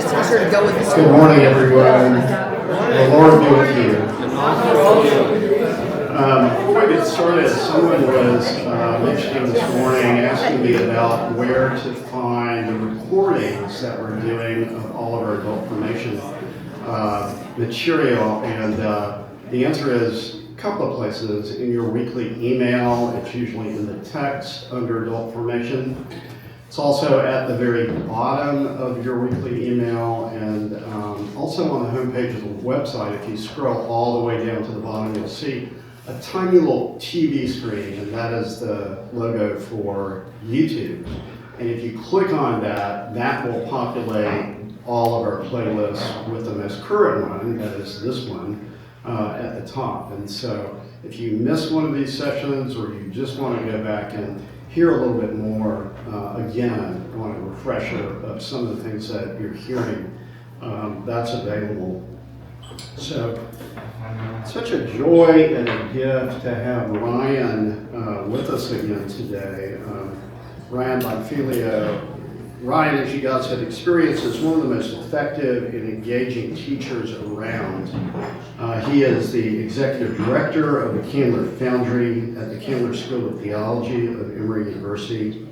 just to be sure to go with the Good morning, everyone. The Lord be with you. Before we get started, someone was mentioning this morning, asking me about where to find the recordings that we're doing of all of our adult formation material, and the answer is a couple of places. In your weekly email, it's usually in the text under adult formation. It's also at the very bottom of your weekly email, and also on the homepage of the website. If you scroll all the way down to the bottom, you'll see a tiny little TV screen, and that is the logo for YouTube. And if you click on that, that will populate all of our playlists with the most current one, that is this one, at the top. And so if you miss one of these sessions, or you just want to go back and hear a little bit more, again, on a refresher of some of the things that you're hearing, that's available. So, such a joy and a gift to have Ryan with us again today. Ryan Bonfiglio. Ryan, as you guys have experienced, is one of the most effective and engaging teachers around. He is the executive director of the Candler Foundry at the Candler School of Theology of Emory University.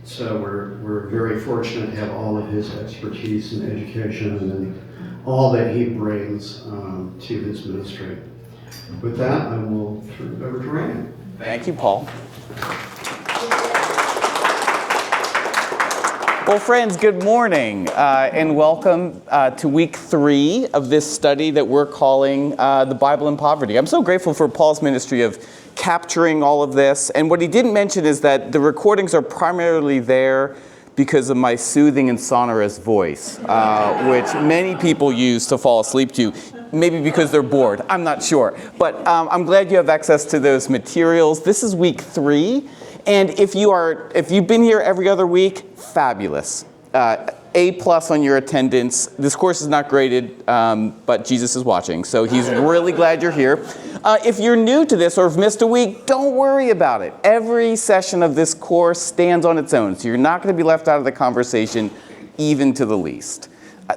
So we're very fortunate to have all of his expertise in education and all that he brings to his ministry. With that, I will turn it over to Ryan. Thank you, Paul. Well, friends, good morning, and welcome to week 3 of this study that we're calling The Bible in Poverty. I'm so grateful for Paul's ministry of capturing all of this. And what he didn't mention is that the recordings are primarily there because of my soothing and sonorous voice, which many people use to fall asleep to. Maybe because they're bored, I'm not sure. But I'm glad you have access to those materials. This is week 3. And if you've been here every other week, fabulous. A+ on your attendance. This course is not graded, but Jesus is watching, so he's really glad you're here. If you're new to this or have missed a week, don't worry about it. Every session of this course stands on its own, so you're not going to be left out of the conversation, even to the least.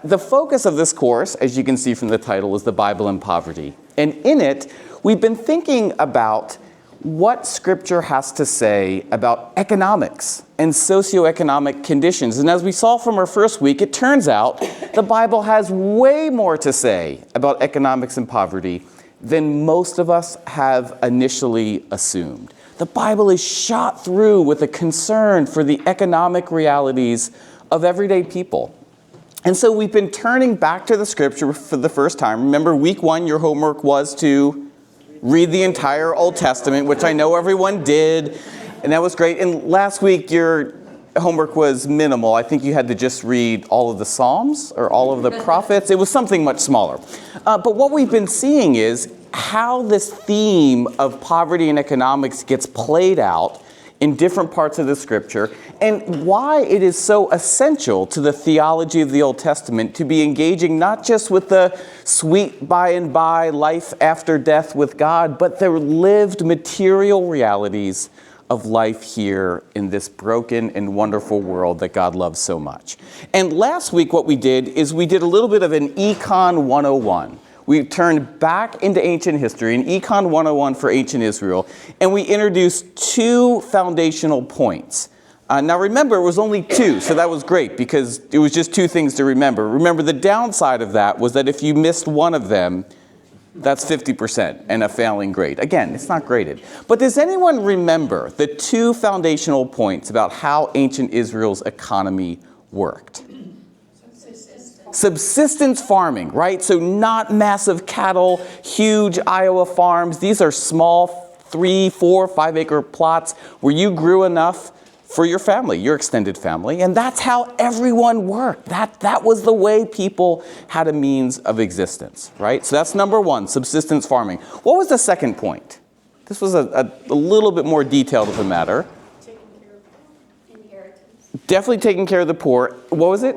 The focus of this course, as you can see from the title, is the Bible in Poverty. And in it, we've been thinking about what Scripture has to say about economics and socioeconomic conditions. And as we saw from our first week, it turns out the Bible has way more to say about economics and poverty than most of us have initially assumed. The Bible is shot through with a concern for the economic realities of everyday people. And so we've been turning back to the Scripture for the first time. Remember, week 1, your homework was to read the entire Old Testament, which I know everyone did, and that was great. And last week, your homework was minimal. I think you had to just read all of the Psalms or all of the prophets. It was something much smaller. But what we've been seeing is how this theme of poverty and economics gets played out in different parts of the Scripture, and why it is so essential to the theology of the Old Testament to be engaging not just with the sweet by and by life after death with God, but the lived material realities of life here in this broken and wonderful world that God loves so much. And last week what we did is we did a little bit of an Econ 101. We turned back into ancient history, an Econ 101 for ancient Israel, and we introduced 2 foundational points. Now remember, it was only 2, so that was great because it was just 2 things to remember. Remember, the downside of that was that if you missed one of them, that's 50% and a failing grade. Again, it's not graded. But does anyone remember the 2 foundational points about how ancient Israel's economy worked? Subsistence farming, right? So not massive cattle, huge Iowa farms. These are small 3, 4, 5 acre plots where you grew enough for your family, your extended family. And that's how everyone worked. That was the way people had a means of existence, right? So that's number 1, subsistence farming. What was the second point? This was a little bit more detailed of the matter. Taking care of inheritance. Definitely taking care of the poor. What was it?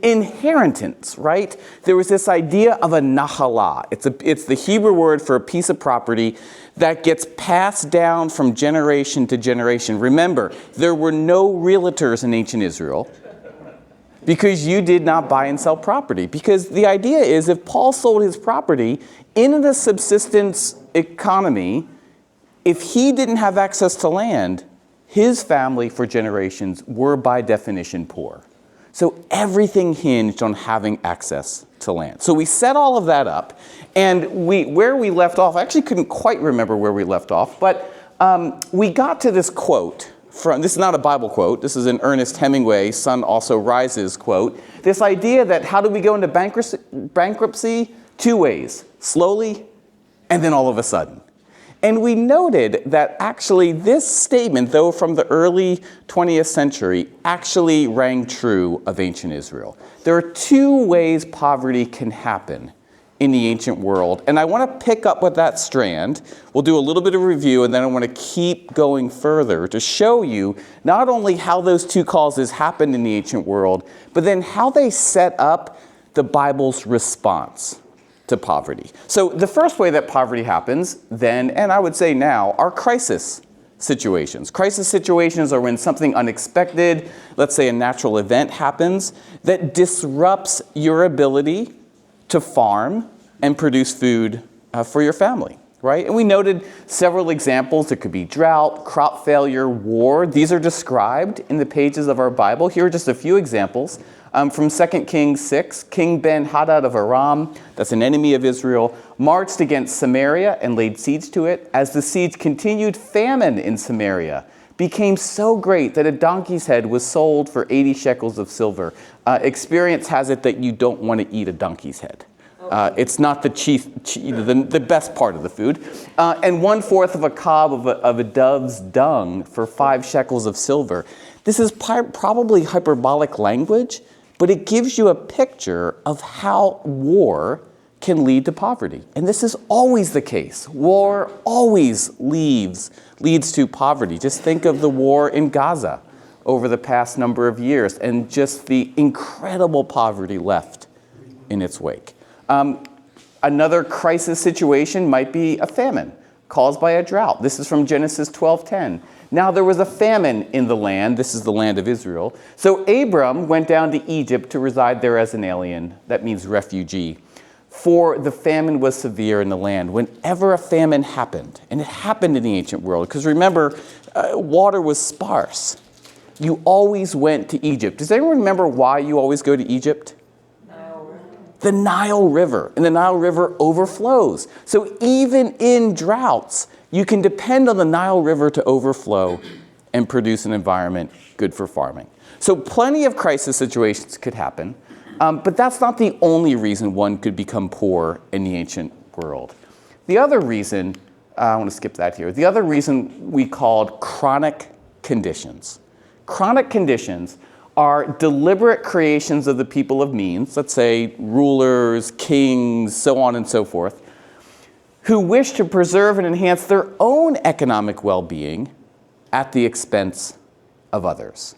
inheritance, right? There was this idea of a nahalah. It's the Hebrew word for a piece of property that gets passed down from generation to generation. Remember, there were no realtors in ancient Israel because you did not buy and sell property. Because the idea is if Paul sold his property in a subsistence economy, if he didn't have access to land, his family for generations were by definition poor. So everything hinged on having access to land. So we set all of that up, and where we left off, I actually couldn't quite remember where we left off, but we got to this quote this is not a Bible quote, this is an Ernest Hemingway, Sun Also Rises quote. This idea that how do we go into bankruptcy? Two ways, slowly and then all of a sudden. And we noted that actually this statement, though from the early 20th century, actually rang true of ancient Israel. There are two ways poverty can happen in the ancient world. And I want to pick up with that strand. We'll do a little bit of review, and then I want to keep going further to show you not only how those two causes happened in the ancient world, but then how they set up the Bible's response to poverty. So the first way that poverty happens then, and I would say now, are crisis situations. Crisis situations are when something unexpected, let's say a natural event happens, that disrupts your ability to farm and produce food for your family, right? And we noted several examples. It could be drought, crop failure, war. These are described in the pages of our Bible. Here are just a few examples. From 2 Kings 6, King Ben-Hadad of Aram, that's an enemy of Israel, marched against Samaria and laid siege to it. As the siege continued, famine in Samaria became so great that a donkey's head was sold for 80 shekels of silver. Experience has it that you don't want to eat a donkey's head. It's not the best part of the food. And 1/4 of a cob of a dove's dung for 5 shekels of silver. This is probably hyperbolic language, but it gives you a picture of how war can lead to poverty. And this is always the case. War always leads to poverty. Just think of the war in Gaza over the past number of years and just the incredible poverty left in its wake. Another crisis situation might be a famine caused by a drought. This is from Genesis 12:10. Now there was a famine in the land. This is the land of Israel. So Abram went down to Egypt to reside there as an alien. That means refugee. For the famine was severe in the land. Whenever a famine happened, and it happened in the ancient world, because remember, water was sparse. You always went to Egypt. Does anyone remember why you always go to Egypt? The Nile River, and the Nile River overflows. So even in droughts, you can depend on the Nile River to overflow and produce an environment good for farming. So plenty of crisis situations could happen, but that's not the only reason one could become poor in the ancient world. The other reason, I want to skip that here, the other reason we called chronic conditions. Chronic conditions are deliberate creations of the people of means, let's say rulers, kings, so on and so forth, who wish to preserve and enhance their own economic well-being at the expense of others.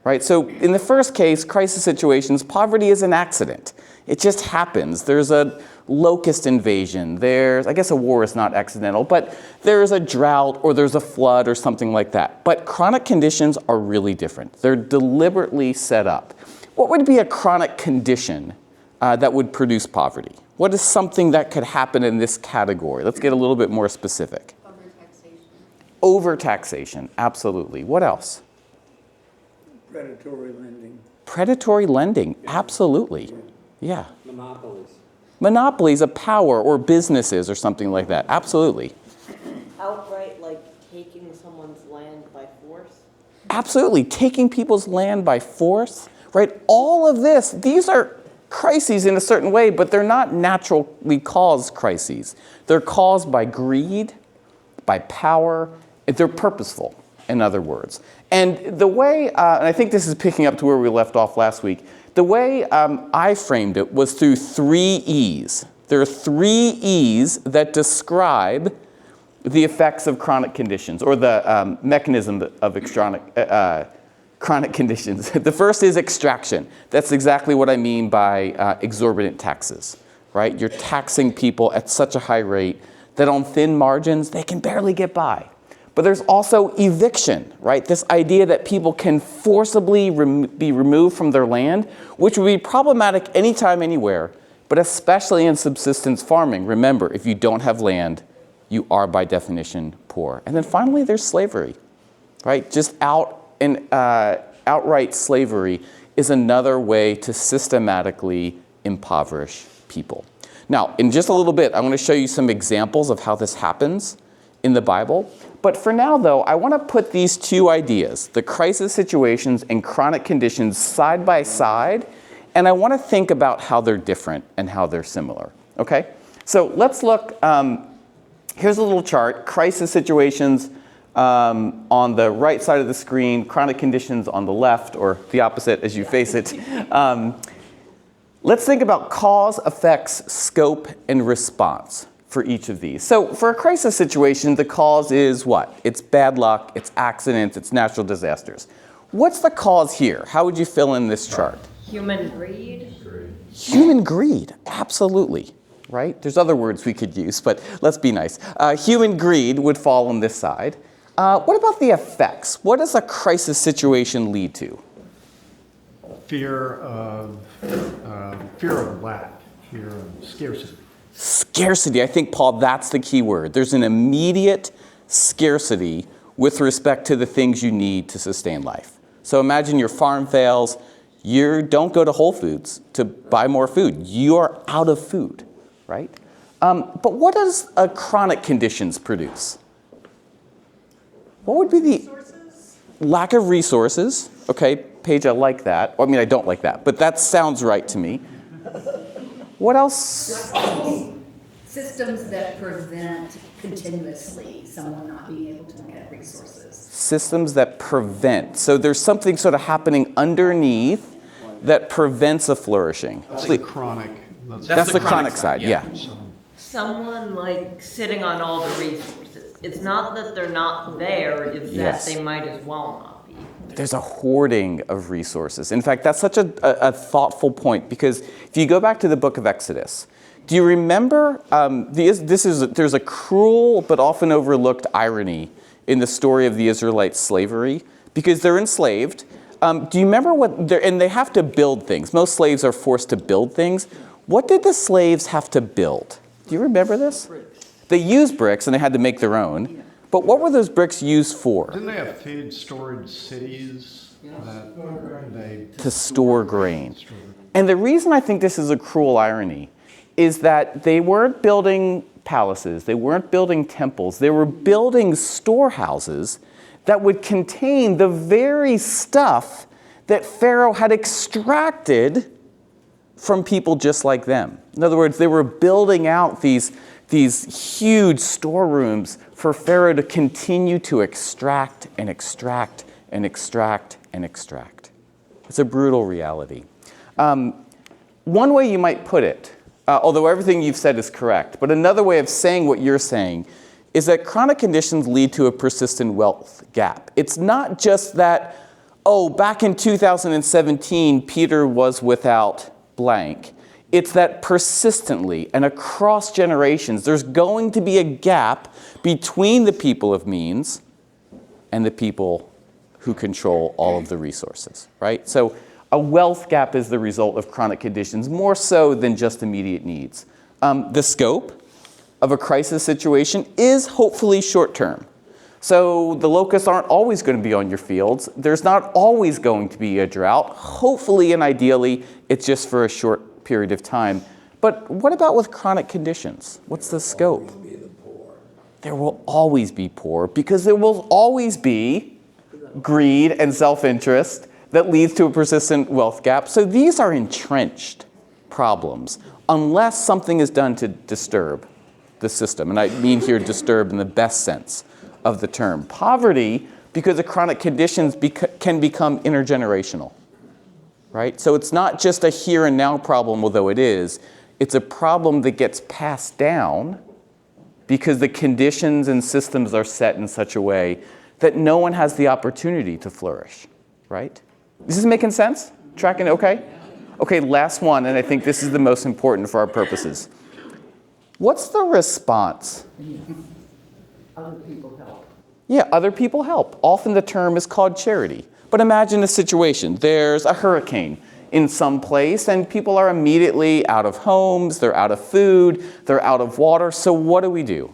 Right? So in the first case, crisis situations, poverty is an accident. It just happens. There's a locust invasion. I guess a war is not accidental, but there's a drought or there's a flood or something like that. But chronic conditions are really different. They're deliberately set up. What would be a chronic condition that would produce poverty? What is something that could happen in this category? Let's get a little bit more specific. Overtaxation. Overtaxation, absolutely. What else? Predatory lending. Predatory lending, absolutely. Yeah. Monopolies. Monopolies of power or businesses or something like that, absolutely. Outright, like taking someone's land by force. Absolutely, taking people's land by force, right? All of this, these are crises in a certain way, but they're not naturally caused crises. They're caused by greed, by power. They're purposeful, in other words. And the way, and I think this is picking up to where we left off last week, the way I framed it was through 3 E's. There are 3 E's that describe the effects of chronic conditions, or the mechanism of chronic conditions. The first is extraction. That's exactly what I mean by exorbitant taxes, right? You're taxing people at such a high rate that on thin margins, they can barely get by. But there's also eviction, right? This idea that people can forcibly be removed from their land, which would be problematic anytime, anywhere, but especially in subsistence farming. Remember, if you don't have land, you are by definition poor. And then finally, there's slavery, right? Just outright slavery is another way to systematically impoverish people. Now, in just a little bit, I want to show you some examples of how this happens in the Bible. But for now, though, I want to put these two ideas, the crisis situations and chronic conditions, side by side, and I want to think about how they're different and how they're similar, okay? So let's look, here's a little chart, crisis situations on the right side of the screen, chronic conditions on the left, or the opposite as you face it. Let's think about cause, effects, scope, and response for each of these. So for a crisis situation, the cause is what? It's bad luck, it's accidents, it's natural disasters. What's the cause here? How would you fill in this chart? Human greed? Human greed, absolutely, right? There's other words we could use, but let's be nice. Human greed would fall on this side. What about the effects? What does a crisis situation lead to? Fear of lack, fear of scarcity. Scarcity, I think, Paul, that's the key word. There's an immediate scarcity with respect to the things you need to sustain life. So imagine your farm fails. You don't go to Whole Foods to buy more food. You're out of food, right? But what does chronic conditions produce? What would be the Resources? lack of resources? Okay, Paige, I like that. I mean, I don't like that, but that sounds right to me. What else? Systems that prevent continuously someone not being able to get resources. Systems that prevent. So there's something sort of happening underneath that prevents a flourishing. That's the chronic. That's the chronic side, yeah. Someone like sitting on all the resources. It's not that they're not there, it's Yes. that they might as well not be. There's a hoarding of resources. In fact, that's such a thoughtful point, because if you go back to the book of Exodus, do you remember, there's a cruel but often overlooked irony in the story of the Israelites' slavery, because they're enslaved. Do you remember and they have to build things. Most slaves are forced to build things. What did the slaves have to build? Do you remember this? Bricks. They used bricks and they had to make their own. But what were those bricks used for? Didn't they have food storage cities that they To store grain. And the reason I think this is a cruel irony is that they weren't building palaces, they weren't building temples, they were building storehouses that would contain the very stuff that Pharaoh had extracted from people just like them. In other words, they were building out these huge storerooms for Pharaoh to continue to extract and extract and extract and extract. It's a brutal reality. One way you might put it, although everything you've said is correct, but another way of saying what you're saying is that chronic conditions lead to a persistent wealth gap. It's not just that, back in 2017, Peter was without blank. It's that persistently and across generations, there's going to be a gap between the people of means and the people who control all of the resources, right? So a wealth gap is the result of chronic conditions, more so than just immediate needs. The scope of a crisis situation is hopefully short-term. So the locusts aren't always going to be on your fields. There's not always going to be a drought. Hopefully and ideally, it's just for a short period of time. But what about with chronic conditions? What's the scope? There will always be poor, because there will always be greed and self-interest that leads to a persistent wealth gap. So these are entrenched problems unless something is done to disturb the system. And I mean here disturb in the best sense of the term. Poverty, because of chronic conditions, can become intergenerational, right? So it's not just a here and now problem, although it is. It's a problem that gets passed down because the conditions and systems are set in such a way that no one has the opportunity to flourish. right? Is this making sense? Tracking okay? Okay, last one, and I think this is the most important for our purposes. What's the response? Other people help. Yeah, other people help. Often the term is called charity. But imagine a situation. There's a hurricane in some place, and people are immediately out of homes, they're out of food, they're out of water. So what do?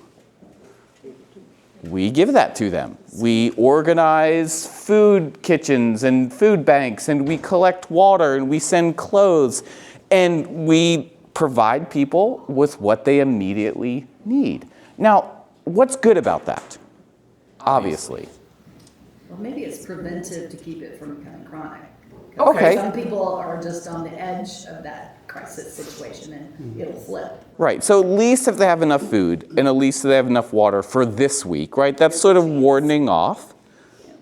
We give that to them. We organize food kitchens and food banks, and we collect water, and we send clothes, and we provide people with what they immediately need. Now, what's good about that? Obviously. Well, maybe it's preventive to keep it from becoming chronic. Okay. Some people are just on the edge of that crisis situation and it'll flip. Right, so at least if they have enough food, and at least if they have enough water for this week, right? That's sort of warning off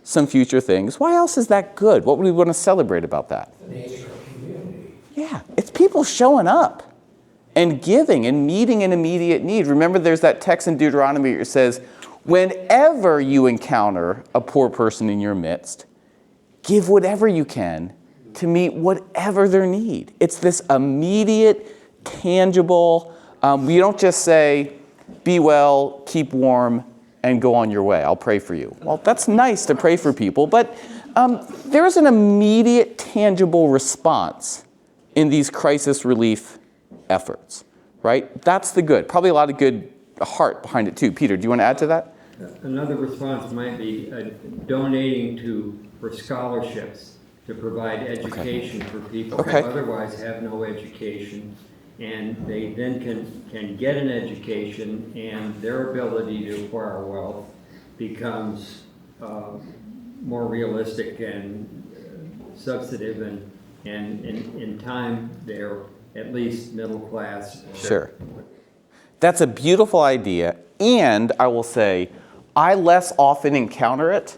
some future things. Why else is that good? What would we want to celebrate about that? The nature of community. Yeah, it's people showing up and giving and meeting an immediate need. Remember, there's that text in Deuteronomy that says, whenever you encounter a poor person in your midst, give whatever you can to meet whatever their need. It's this immediate, tangible, we don't just say, be well, keep warm, and go on your way. I'll pray for you. Well, that's nice to pray for people, but there is an immediate, tangible response in these crisis relief efforts, right? That's the good. Probably a lot of good heart behind it too. Peter, do you want to add to that? Another response might be donating for scholarships to provide education for people who otherwise have no education, and they then can get an education, and their ability to acquire wealth becomes more realistic and substantive, and in time they're at least middle class. Sure. That's a beautiful idea, and I will say, I less often encounter it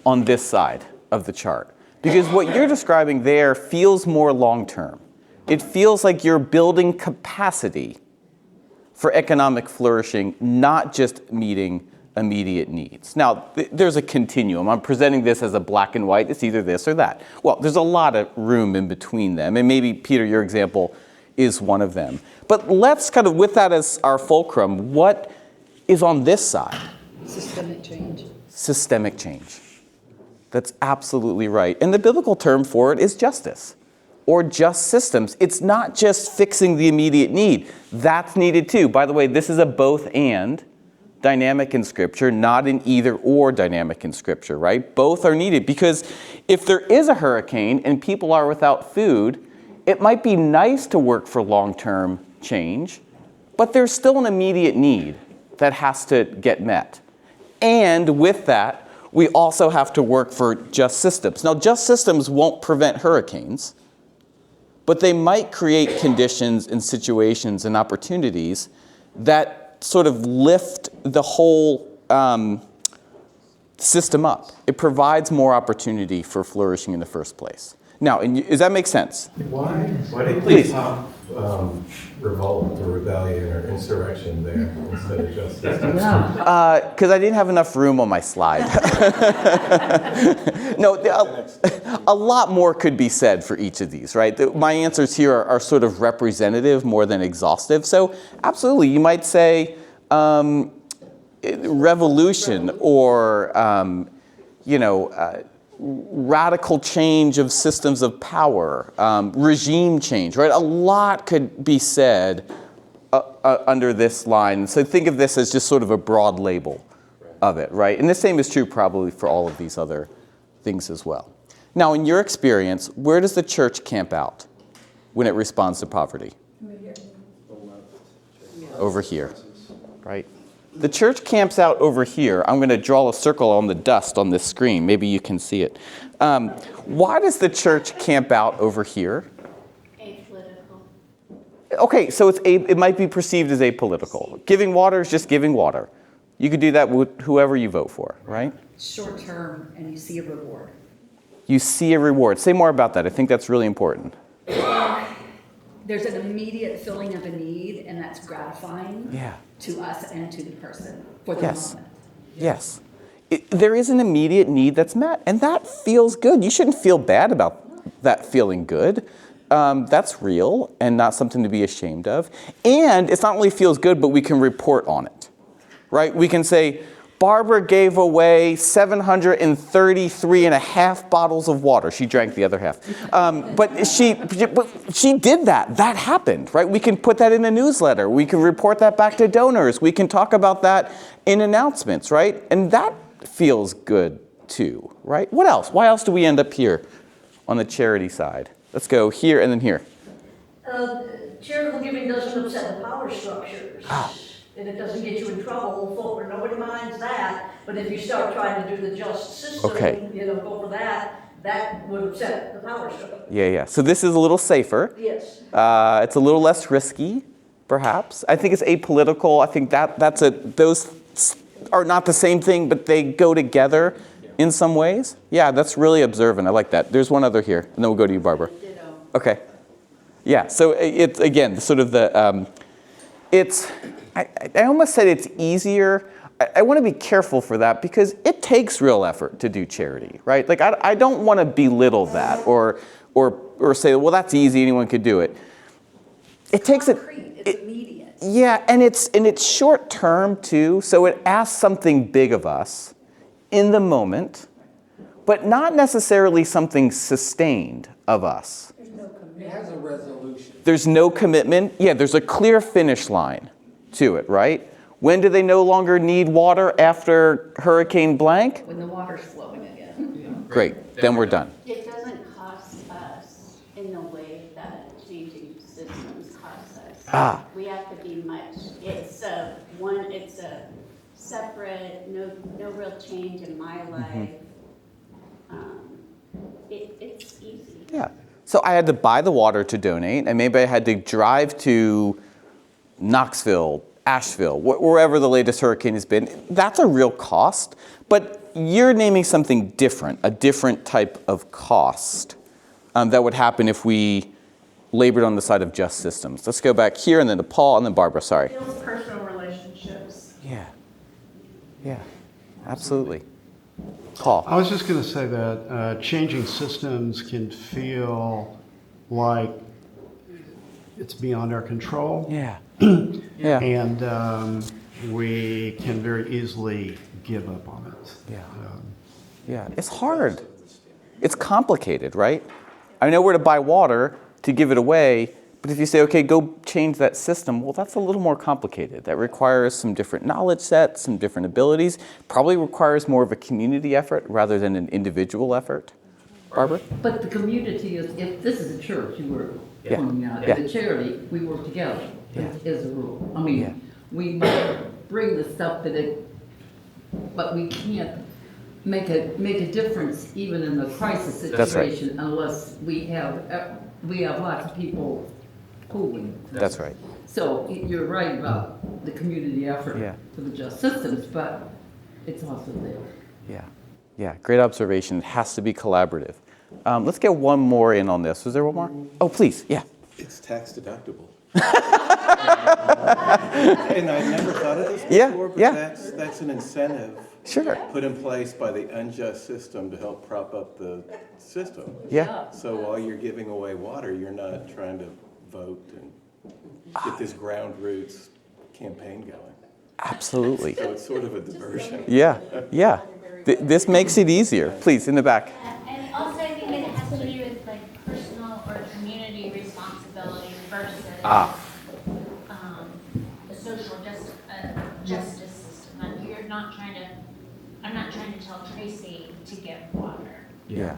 on this side of the chart. Because what you're describing there feels more long-term. It feels like you're building capacity for economic flourishing, not just meeting immediate needs. Now, there's a continuum. I'm presenting this as a black and white. It's either this or that. Well, there's a lot of room in between them. And maybe, Peter, your example is one of them. But let's kind of, with that as our fulcrum, what is on this side? Systemic change. Systemic change. That's absolutely right. And the biblical term for it is justice or just systems. It's not just fixing the immediate need. That's needed too. By the way, this is a both and dynamic in Scripture, not an either or dynamic in Scripture, right? Both are needed because if there is a hurricane and people are without food, it might be nice to work for long-term change, but there's still an immediate need that has to get met. And with that, we also have to work for just systems. Now, just systems won't prevent hurricanes, but they might create conditions and situations and opportunities that sort of lift the whole system up. It provides more opportunity for flourishing in the first place. Now, does that make sense? Why did Please. they top revolt or rebellion or insurrection there instead of justice? Because I didn't have enough room on my slide. No, a lot more could be said for each of these, right? My answers here are sort of representative more than exhaustive. So absolutely, you might say revolution or, radical change of systems of power, regime change, right? A lot could be said under this line. So think of this as just sort of a broad label of it, right? And the same is true probably for all of these other things as well. Now, in your experience, where does the church camp out when it responds to poverty? Over here, right? The church camps out over here. I'm going to draw a circle on the dust on this screen. Maybe you can see it. Why does the church camp out over here? Apolitical. Okay, so it might be perceived as apolitical. Giving water is just giving water. You could do that with whoever you vote for, right? Short term, and you see a reward. You see a reward. Say more about that. I think that's really important. There's an immediate filling of a need, and that's gratifying Yeah. to us and to the person for the Yes. moment. Yes. there is an immediate need that's met, and that feels good. You shouldn't feel bad about that feeling good. That's real and not something to be ashamed of. And it's not only feels good, but we can report on it, right? We can say, Barbara gave away 733 and a half bottles of water. She drank the other half. But she did that. That happened, right? We can put that in a newsletter. We can report that back to donors. We can talk about that in announcements, right? And that feels good too, right? What else? Why else do we end up here on the charity side? Let's go here and then here. Charitable giving doesn't upset the power structures. And it doesn't get you in trouble, for nobody minds that. But if you start trying to do the just system, go for that, that would upset the power structure. Yeah. So this is a little safer. Yes. It's a little less risky, perhaps. I think it's apolitical. I think those are not the same thing, but they go together in some ways. Yeah, that's really observant. I like that. There's one other here, and then we'll go to you, Barbara. Okay. Yeah. So it's again sort of the. I almost said it's easier. I want to be careful for that because it takes real effort to do charity, right? Like I don't want to belittle that or say, well, that's easy, anyone could do it. It takes It's immediate. Yeah, and it's short term too, so it asks something big of us in the moment, but not necessarily something sustained of us. It has a resolution. There's no commitment. Yeah, there's a clear finish line to it, right? When do they no longer need water after hurricane blank? When the water's flowing again. Great, then we're done. It doesn't cost us in the way that changing systems costs us. We have to be much, it's a separate, no real change in my life. It's easy. Yeah. So I had to buy the water to donate, and maybe I had to drive to Knoxville, Asheville, wherever the latest hurricane has been. That's a real cost, but you're naming something different, a different type of cost that would happen if we labored on the side of just systems. Let's go back here, and then to Paul, and then Barbara, sorry. It builds personal relationships. Yeah, absolutely. Paul. I was just going to say that changing systems can feel like it's beyond our control. Yeah. And we can very easily give up on it. Yeah, it's hard. It's complicated, right? I know where to buy water to give it away, but if you say, okay, go change that system, well, that's a little more complicated. That requires some different knowledge sets, some different abilities, probably requires more of a community effort rather than an individual effort. Barbara? But the community is, if this is a church, you were pointing out, if the charity, we work together, is a rule. I mean, we might bring the stuff but we can't make a difference even in the crisis situation unless we have lots of people pooling. That's right. So you're right about the community effort for the just systems, but it's also there. Yeah, great observation. It has to be collaborative. Let's get one more in on this. Was there one more? Oh, please, yeah. It's tax deductible. And I never thought of this before, but that's an incentive put in place by the unjust system to help prop up the system. Yeah. So while you're giving away water, you're not trying to vote and get this ground roots campaign going. Absolutely. So it's sort of a diversion. Yeah. This makes it easier. Please, in the back. And also I think it has to do with like personal or community responsibility versus a social justice system. I'm not trying to tell Tracy to get water. Yeah.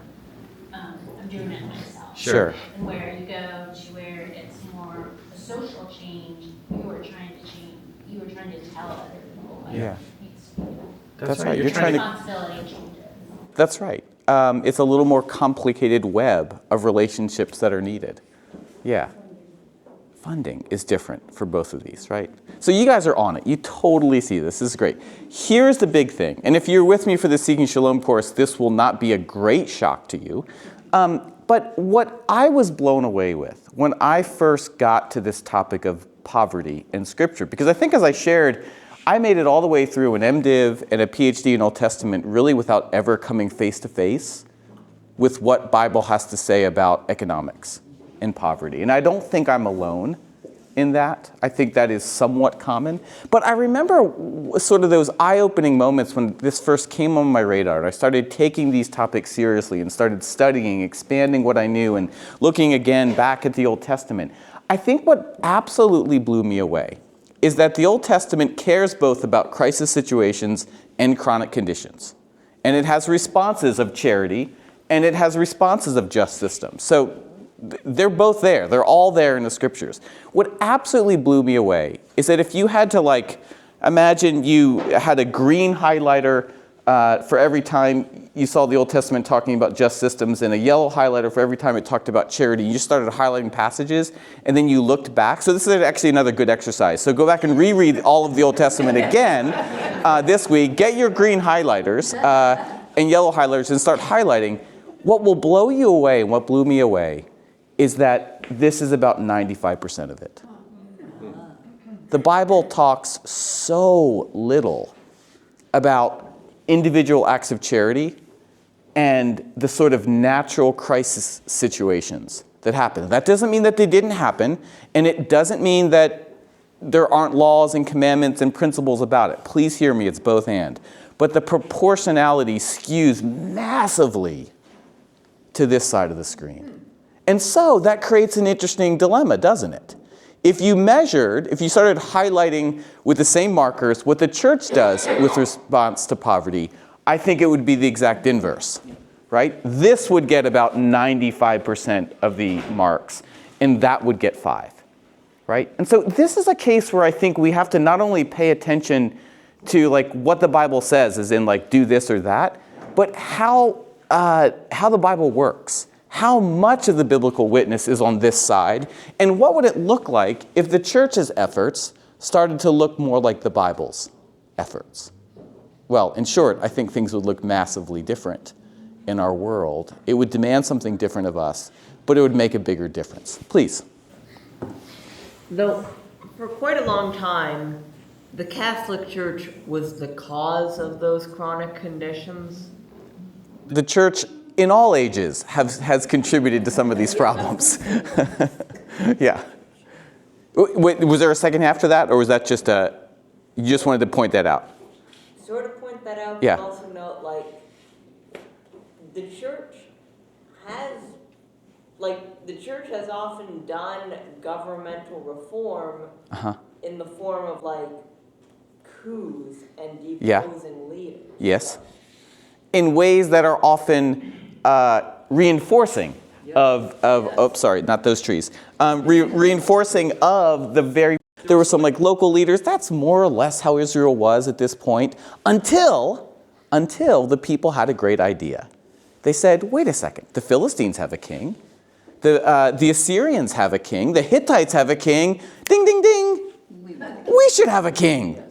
I'm doing it myself. Sure. And where you go to where it's more a social change, you are trying to tell other people what needs to be done. That's right. You're trying to. Responsibility changes. That's right. It's a little more complicated web of relationships that are needed. Yeah. Funding is different for both of these, right? So you guys are on it. You totally see this. This is great. Here's the big thing. And if you're with me for the Seeking Shalom course, this will not be a great shock to you. But what I was blown away with when I first got to this topic of poverty in Scripture, because I think as I shared, I made it all the way through an MDiv and a PhD in Old Testament really without ever coming face to face with what Bible has to say about economics and poverty. And I don't think I'm alone in that. I think that is somewhat common. But I remember sort of those eye-opening moments when this first came on my radar and I started taking these topics seriously and started studying, expanding what I knew and looking again back at the Old Testament. I think what absolutely blew me away is that the Old Testament cares both about crisis situations and chronic conditions. And it has responses of charity, and it has responses of just systems. So they're both there. They're all there in the scriptures. What absolutely blew me away is that if you had to, like, imagine you had a green highlighter for every time you saw the Old Testament talking about just systems and a yellow highlighter for every time it talked about charity. You just started highlighting passages and then you looked back. So this is actually another good exercise. So go back and reread all of the Old Testament again this week. Get your green highlighters and yellow highlighters and start highlighting. What will blow you away and what blew me away is that this is about 95% of it. The Bible talks so little about individual acts of charity and the sort of natural crisis situations that happen. That doesn't mean that they didn't happen, and it doesn't mean that there aren't laws and commandments and principles about it. Please hear me, it's both and. But the proportionality skews massively to this side of the screen. And so that creates an interesting dilemma, doesn't it? If you started highlighting with the same markers what the church does with response to poverty, I think it would be the exact inverse, right? This would get about 95% of the marks, and that would get 5, right? And so this is a case where I think we have to not only pay attention to like what the Bible says, as in like do this or that, but how the Bible works. How much of the biblical witness is on this side, and what would it look like if the church's efforts started to look more like the Bible's efforts? Well, in short, I think things would look massively different in our world. It would demand something different of us, but it would make a bigger difference. Please. Though, for quite a long time, the Catholic Church was the cause of those chronic conditions. The church in all ages has contributed to some of these problems. Yeah. Was there a second half to that, or was that just you just wanted to point that out? Sort of point that out, Yeah. but also note, like, the church has often done governmental reform in the form of, like, coups and deposing leaders. Yes. In ways that are often reinforcing reinforcing of the very, there were some like local leaders. That's more or less how Israel was at this point until the people had a great idea. They said, wait a second, the Philistines have a king. The Assyrians have a king. The Hittites have a king. Ding, ding, ding. We should have a king,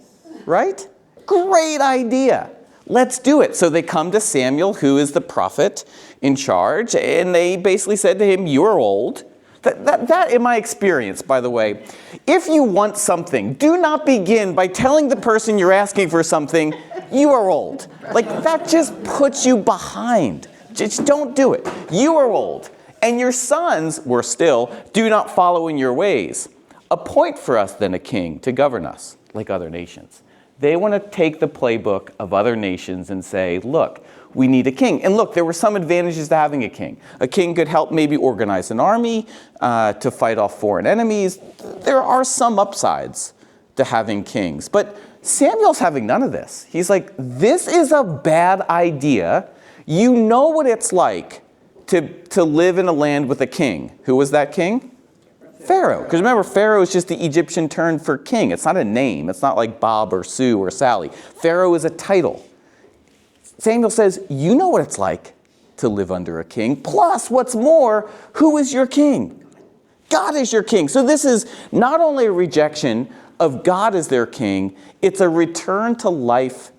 right? Great idea. Let's do it. So they come to Samuel, who is the prophet in charge, and they basically said to him, you're old. That, in my experience, by the way, if you want something, do not begin by telling the person you're asking for something, you are old. Like, that just puts you behind. Just don't do it. You are old, and your sons were still, do not follow in your ways. Appoint for us then a king to govern us like other nations. They want to take the playbook of other nations and say, look, we need a king. And look, there were some advantages to having a king. A king could help maybe organize an army to fight off foreign enemies. There are some upsides to having kings. But Samuel's having none of this. He's like, this is a bad idea. You know what it's like to live in a land with a king. Who was that king? Pharaoh. Because remember, Pharaoh is just the Egyptian term for king. It's not a name. It's not like Bob or Sue or Sally. Pharaoh is a title. Samuel says, you know what it's like to live under a king. Plus, what's more, who is your king? God is your king. So this is not only a rejection of God as their king, it's a return to life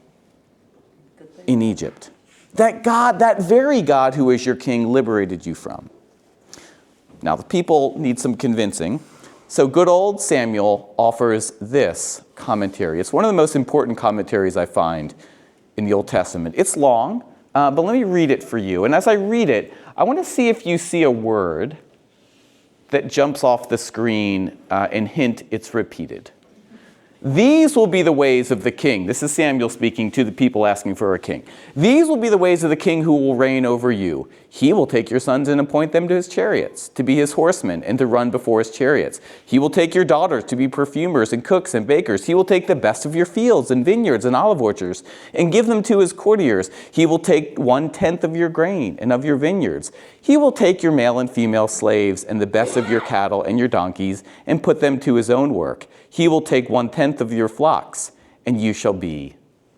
in Egypt. That God, that very God who is your king, liberated you from. Now, the people need some convincing. So good old Samuel offers this commentary. It's one of the most important commentaries I find in the Old Testament. It's long, but let me read it for you. And as I read it, I want to see if you see a word that jumps off the screen and hint it's repeated. These will be the ways of the king. This is Samuel speaking to the people asking for a king. These will be the ways of the king who will reign over you. He will take your sons and appoint them to his chariots, to be his horsemen, and to run before his chariots. He will take your daughters to be perfumers and cooks and bakers. He will take the best of your fields and vineyards and olive orchards and give them to his courtiers. He will take 1/10 of your grain and of your vineyards. He will take your male and female slaves and the best of your cattle and your donkeys and put them to his own work. He will take 1/10 of your flocks, and you shall be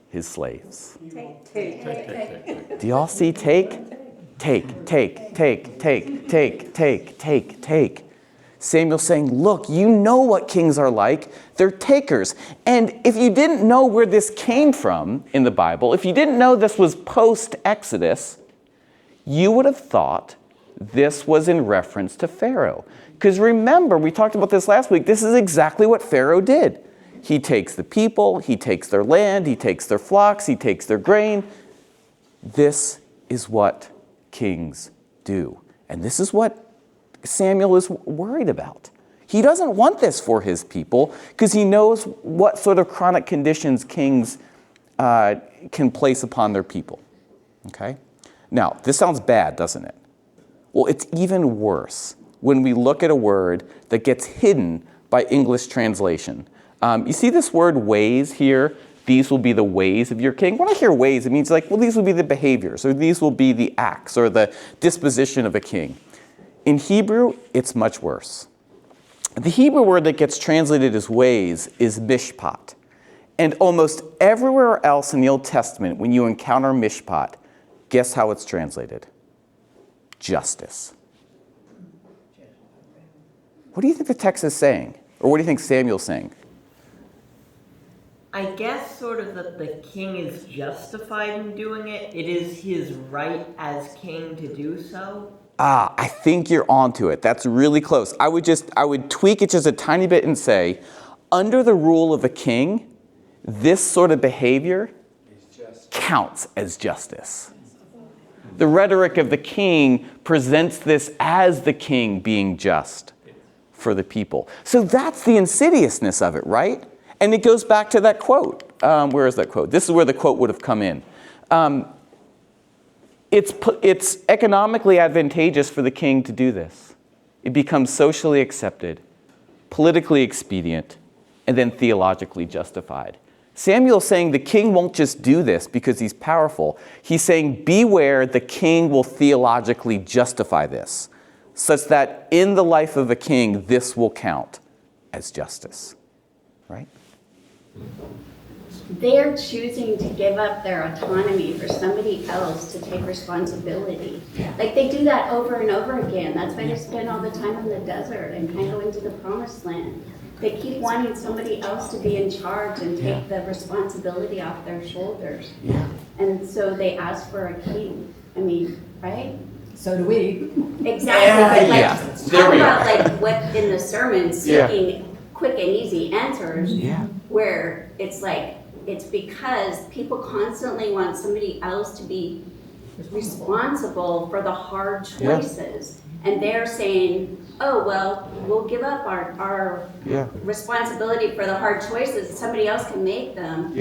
his slaves. Do y'all see take? Take. Samuel's saying, look, you know what kings are like. They're takers. And if you didn't know where this came from in the Bible, if you didn't know this was post-Exodus, you would have thought this was in reference to Pharaoh. Because remember, we talked about this last week, this is exactly what Pharaoh did. He takes the people, he takes their land, he takes their flocks, he takes their grain. This is what kings do. And this is what Samuel is worried about. He doesn't want this for his people because he knows what sort of chronic conditions kings can place upon their people. Okay? Now, this sounds bad, doesn't it? Well, it's even worse when we look at a word that gets hidden by English translation. You see this word ways here? These will be the ways of your king. When I hear ways, it means like, well, these will be the behaviors, or these will be the acts, or the disposition of a king. In Hebrew, it's much worse. The Hebrew word that gets translated as ways is mishpat. And almost everywhere else in the Old Testament, when you encounter mishpat, guess how it's translated? Justice. What do you think the text is saying? Or what do you think Samuel's saying? I guess sort of that the king is justified in doing it. It is his right as king to do so. I think you're onto it. That's really close. I would tweak it just a tiny bit and say, under the rule of a king, this sort of behavior counts as justice. The rhetoric of the king presents this as the king being just for the people. So that's the insidiousness of it, right? And it goes back to that quote. Where is that quote? This is where the quote would have come in. It's economically advantageous for the king to do this. It becomes socially accepted, politically expedient, and then theologically justified. Samuel's saying the king won't just do this because he's powerful. He's saying, beware, the king will theologically justify this, such that in the life of a king, this will count as justice. Right? They're choosing to give up their autonomy for somebody else to take responsibility. Like they do that over and over again. That's why they spend all the time in the desert and can't go into the promised land. They keep wanting somebody else to be in charge and take the responsibility off their shoulders. And so they ask for a king. I mean, right? So do we. Exactly. But talk about like what in the sermon, seeking quick and easy answers, where it's like, it's because people constantly want somebody else to be responsible for the hard choices. And they're saying, oh, well, we'll give up our responsibility for the hard choices. Somebody else can make them.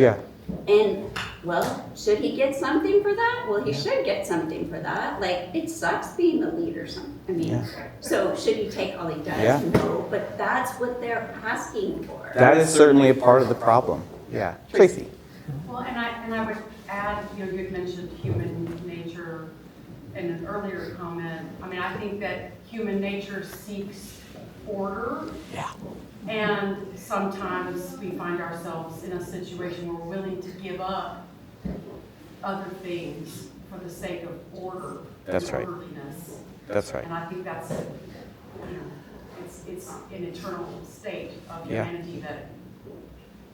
And, well, should he get something for that? Well, he should get something for that. Like, it sucks being the leader. I mean, so should he take all he does? No, but that's what they're asking for. That is certainly a part of the problem. Yeah. Tracy. Well, and I would add, you had mentioned human nature in an earlier comment. I mean, I think that human nature seeks order. And sometimes we find ourselves in a situation where we're willing to give up other things for the sake of order. That's right. Orderliness. That's right. And I think that's, it's an eternal state of humanity that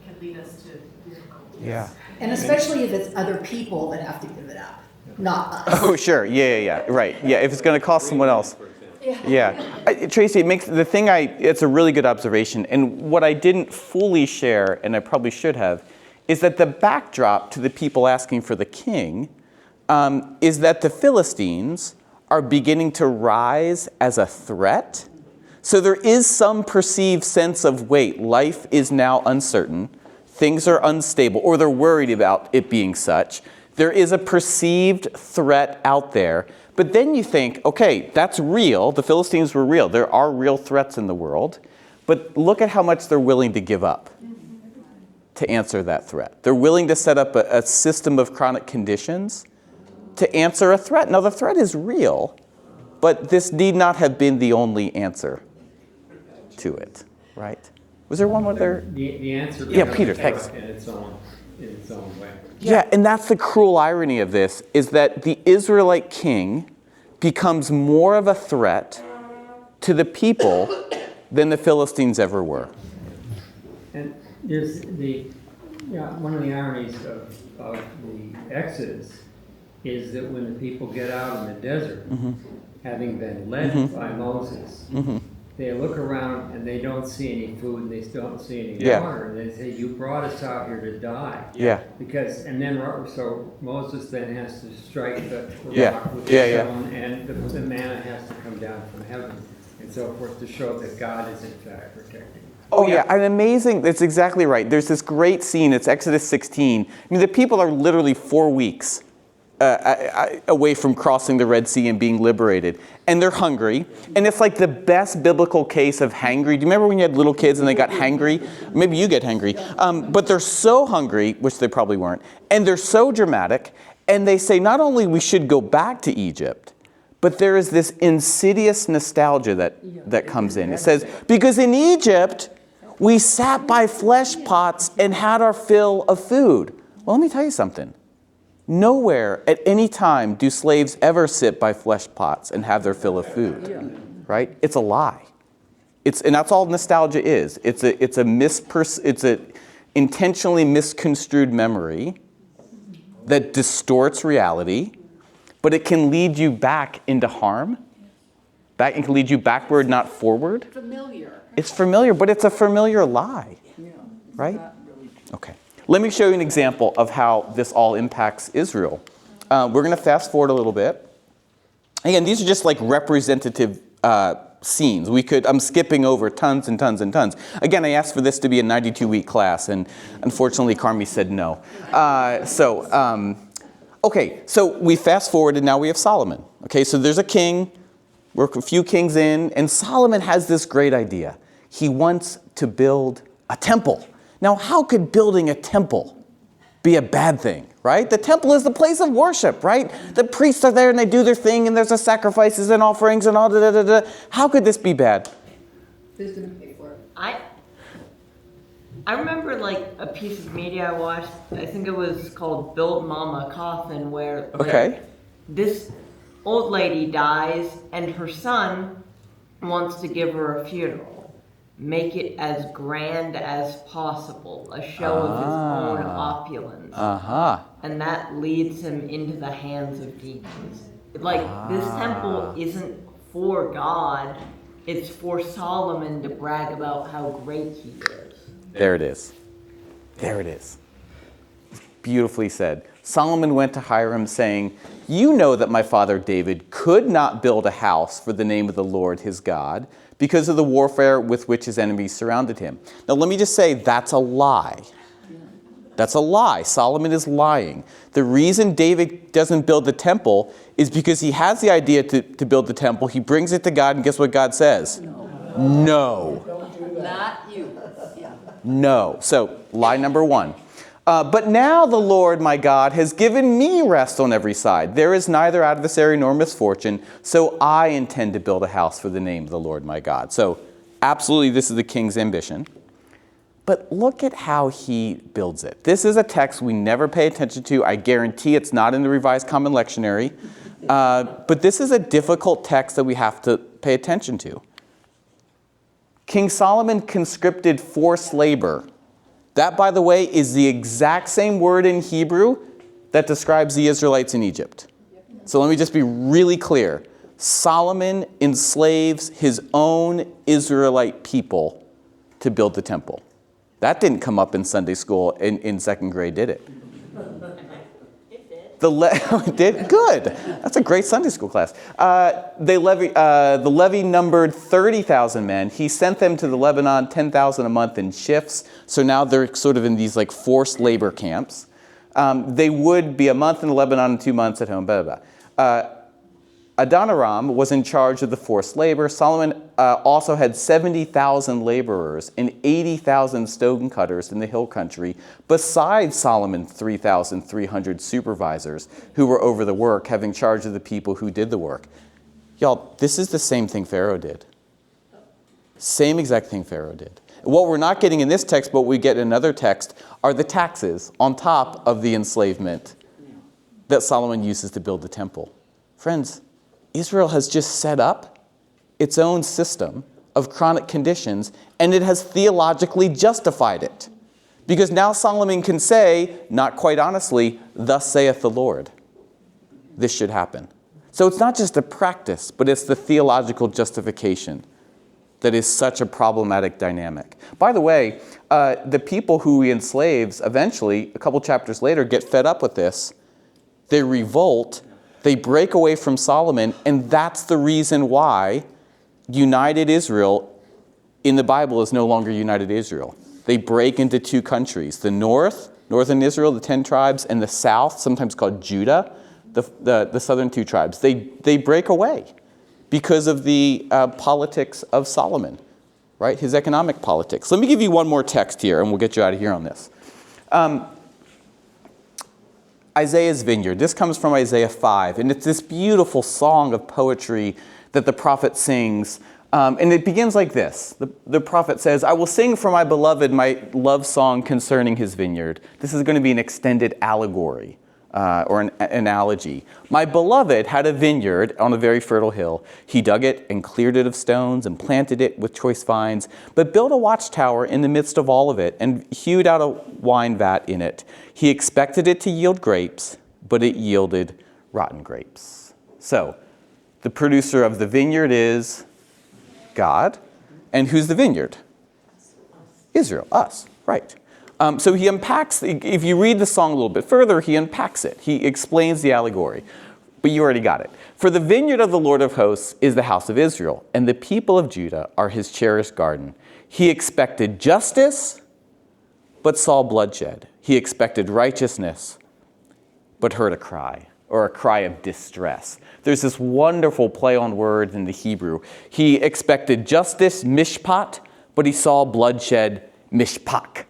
can lead us to difficulties. And especially if it's other people that have to give it up, not us. Oh, sure. Yeah. Right. Yeah, if it's going to cost someone else. Yeah. Tracy, it's a really good observation. And what I didn't fully share, and I probably should have, is that the backdrop to the people asking for the king is that the Philistines are beginning to rise as a threat. So there is some perceived sense of, wait, life is now uncertain, things are unstable, or they're worried about it being such. There is a perceived threat out there. But then you think, okay, that's real. The Philistines were real. There are real threats in the world. But look at how much they're willing to give up to answer that threat. They're willing to set up a system of chronic conditions to answer a threat. Now, the threat is real, but this need not have been the only answer to it, right? Was there one more there? The answer Peter, thanks. in its own way. Yeah, and that's the cruel irony of this, is that the Israelite king becomes more of a threat to the people than the Philistines ever were. And there's one of the ironies of the Exodus is that when the people get out in the desert, having been led by Moses, they look around and they don't see any food and they don't see any water. And they say, you brought us out here to die. Yeah. So Moses then has to strike the rock with the stone and the manna has to come down from heaven and so forth to show that God is in fact protecting. Oh yeah, and amazing, that's exactly right. There's this great scene, it's Exodus 16. I mean, the people are literally 4 weeks away from crossing the Red Sea and being liberated. And they're hungry. And it's like the best biblical case of hangry. Do you remember when you had little kids and they got hangry? Maybe you get hangry. But they're so hungry, which they probably weren't, and they're so dramatic, and they say not only we should go back to Egypt, but there is this insidious nostalgia that comes in. It says, because in Egypt, we sat by flesh pots and had our fill of food. Well, let me tell you something. Nowhere at any time do slaves ever sit by flesh pots and have their fill of food, right? It's a lie. And that's all nostalgia is. It's a intentionally misconstrued memory that distorts reality, but it can lead you back into harm. It can lead you backward, not forward. Familiar. It's familiar, but it's a familiar lie, right? Okay. Let me show you an example of how this all impacts Israel. We're going to fast forward a little bit. Again, these are just like representative scenes. I'm skipping over tons and tons and tons. Again, I asked for this to be a 92-week class, and unfortunately, Carmi said no. Okay, so we fast forward, and now we have Solomon. Okay, so there's a king. We're a few kings in, and Solomon has this great idea. He wants to build a temple. Now, how could building a temple be a bad thing, right? The temple is the place of worship, right? The priests are there and they do their thing and there's the sacrifices and offerings and all da. How could this be bad? Who's going to pay for it? I remember like a piece of media I watched, I think it was called Build Mama Coffin, where this old lady dies and her son wants to give her a funeral. Make it as grand as possible, a show of his own opulence. And that leads him into the hands of demons. Like, this temple isn't for God, it's for Solomon to brag about how great he is. There it is. There it is. Beautifully said. Solomon went to Hiram saying, you know that my father David could not build a house for the name of the Lord his God, because of the warfare with which his enemies surrounded him. Now, let me just say, that's a lie. That's a lie. Solomon is lying. The reason David doesn't build the temple is because he has the idea to build the temple. He brings it to God, and guess what God says? No. Not you. No. So, lie number one. But now the Lord, my God, has given me rest on every side. There is neither adversary nor misfortune, so I intend to build a house for the name of the Lord, my God. So absolutely, this is the king's ambition. But look at how he builds it. This is a text we never pay attention to. I guarantee it's not in the Revised Common Lectionary. But this is a difficult text that we have to pay attention to. King Solomon conscripted forced labor. That, by the way, is the exact same word in Hebrew that describes the Israelites in Egypt. So let me just be really clear. Solomon enslaves his own Israelite people to build the temple. That didn't come up in Sunday school in second grade, did it? It did? Good. That's a great Sunday school class. The levy numbered 30,000 men. He sent them to the Lebanon, 10,000 a month in shifts. So now they're sort of in these like forced labor camps. They would be a month in Lebanon and 2 months at home, blah, blah, blah. Adoniram was in charge of the forced labor. Solomon also had 70,000 laborers and 80,000 stone cutters in the hill country, besides Solomon's 3,300 supervisors who were over the work, having charge of the people who did the work. Y'all, this is the same thing Pharaoh did. Same exact thing Pharaoh did. What we're not getting in this text, but we get in another text, are the taxes on top of the enslavement that Solomon uses to build the temple. Friends, Israel has just set up its own system of chronic conditions, and it has theologically justified it. Because now Solomon can say, not quite honestly, thus saith the Lord. This should happen. So it's not just a practice, but it's the theological justification that is such a problematic dynamic. By the way, the people who he enslaves eventually, a couple chapters later, get fed up with this. They revolt. They break away from Solomon, and that's the reason why united Israel in the Bible is no longer united Israel. They break into two countries. The north, northern Israel, the 10 tribes, and the south, sometimes called Judah, the southern 2 tribes. They break away because of the politics of Solomon, right? His economic politics. Let me give you one more text here, and we'll get you out of here on this. Isaiah's vineyard. This comes from Isaiah 5, and it's this beautiful song of poetry that the prophet sings. And it begins like this. The prophet says, I will sing for my beloved my love song concerning his vineyard. This is going to be an extended allegory or an analogy. My beloved had a vineyard on a very fertile hill. He dug it and cleared it of stones and planted it with choice vines, but built a watchtower in the midst of all of it and hewed out a wine vat in it. He expected it to yield grapes, but it yielded rotten grapes. So, the producer of the vineyard is God. And who's the vineyard? Israel, us, right. So he unpacks, if you read the song a little bit further, he unpacks it. He explains the allegory. But you already got it. For the vineyard of the Lord of hosts is the house of Israel, and the people of Judah are his cherished garden. He expected justice, but saw bloodshed. He expected righteousness, but heard a cry, or a cry of distress. There's this wonderful play on words in the Hebrew. He expected justice, mishpat, but he saw bloodshed, mishpak.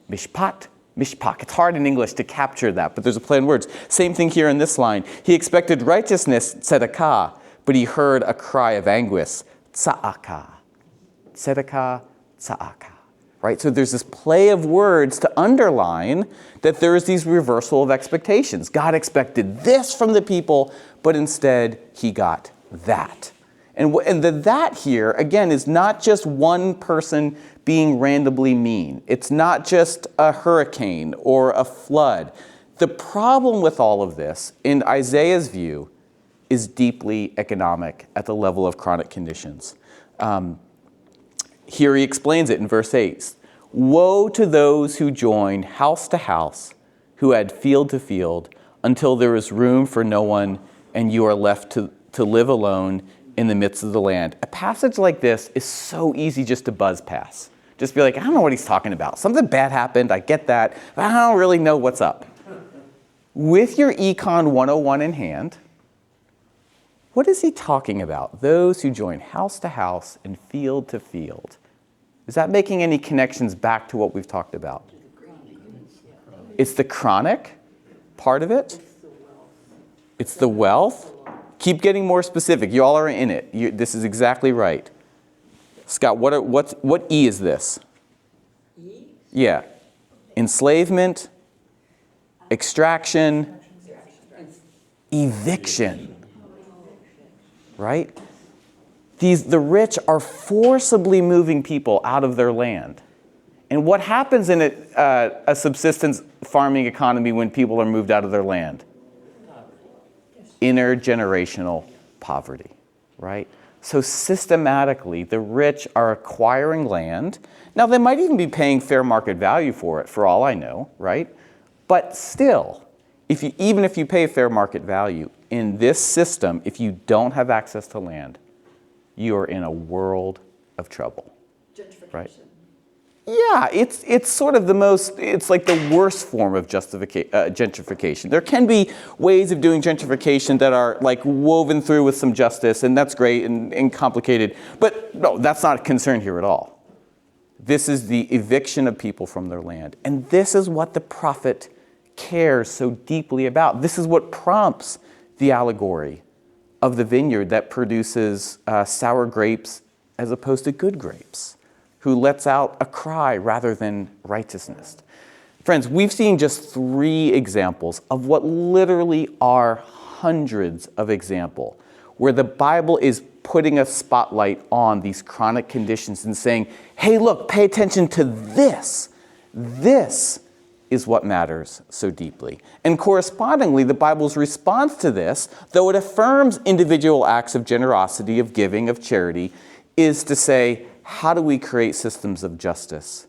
Mishpat, mishpak. It's hard in English to capture that, but there's a play on words. Same thing here in this line. He expected righteousness, tzedakah, but he heard a cry of anguish, tza'akah. Tzedakah, tza'akah. Right? So there's this play of words to underline that there is these reversal of expectations. God expected this from the people, but instead he got that. And the that here, again, is not just one person being randomly mean. It's not just a hurricane or a flood. The problem with all of this, in Isaiah's view, is deeply economic at the level of chronic conditions. Here he explains it in verse 8. Woe to those who join house to house, who add field to field, until there is room for no one, and you are left to live alone in the midst of the land. A passage like this is so easy just to buzz past. Just be like, I don't know what he's talking about. Something bad happened, I get that, but I don't really know what's up. With your Econ 101 in hand, what is he talking about? Those who join house to house and field to field. Is that making any connections back to what we've talked about? It's the chronic part of it. It's the wealth. Keep getting more specific. You all are in it. This is exactly right. Scott, what E is this? E? Yeah. Enslavement, extraction, eviction. Right? The rich are forcibly moving people out of their land. And what happens in a subsistence farming economy when people are moved out of their land? Intergenerational poverty, right? So systematically, the rich are acquiring land. Now, they might even be paying fair market value for it, for all I know, right? But still, even if you pay fair market value, in this system, if you don't have access to land, you are in a world of trouble. Gentrification. Right? Yeah, it's sort of it's like the worst form of gentrification. There can be ways of doing gentrification that are like woven through with some justice, and that's great and complicated. But no, that's not a concern here at all. This is the eviction of people from their land. And this is what the prophet cares so deeply about. This is what prompts the allegory of the vineyard that produces sour grapes as opposed to good grapes, who lets out a cry rather than righteousness. Friends, we've seen just 3 examples of what literally are hundreds of examples where the Bible is putting a spotlight on these chronic conditions and saying, hey, look, pay attention to this. This is what matters so deeply. And correspondingly, the Bible's response to this, though it affirms individual acts of generosity, of giving, of charity, is to say, how do we create systems of justice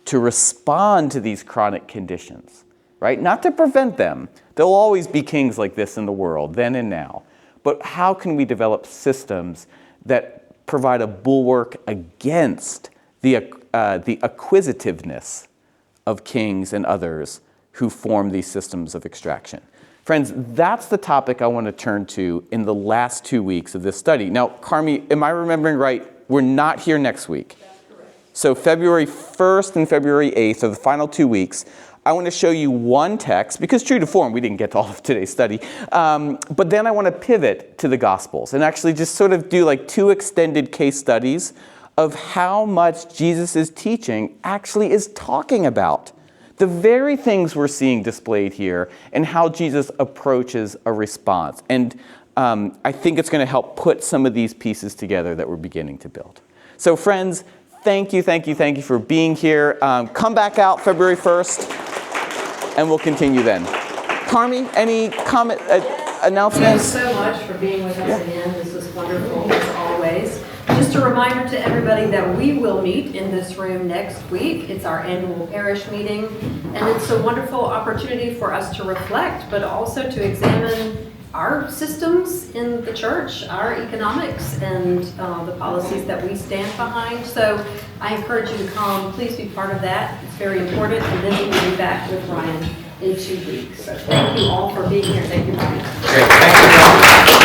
to respond to these chronic conditions, right? Not to prevent them. There'll always be kings like this in the world, then and now. But how can we develop systems that provide a bulwark against the acquisitiveness of kings and others who form these systems of extraction? Friends, that's the topic I want to turn to in the last 2 weeks of this study. Now, Carmi, am I remembering right? We're not here next week. That's correct. So February 1st and February 8th are the final 2 weeks. I want to show you one text, because true to form, we didn't get to all of today's study. But then I want to pivot to the Gospels and actually just sort of do like 2 extended case studies of how much Jesus' teaching actually is talking about the very things we're seeing displayed here and how Jesus approaches a response. And I think it's going to help put some of these pieces together that we're beginning to build. So friends, thank you for being here. Come back out February 1st, and we'll continue then. Carmi, any comment, announcements? Thank you so much for being with us again. This was wonderful, as always. Just a reminder to everybody that we will meet in this room next week. It's our annual parish meeting, and it's a wonderful opportunity for us to reflect, but also to examine our systems in the church, our economics, and the policies that we stand behind. So I encourage you to come. Please be part of that. It's very important. And then we will be back with Ryan in 2 weeks. So thank you all for being here. Thank you, Ryan. Great. Thank you.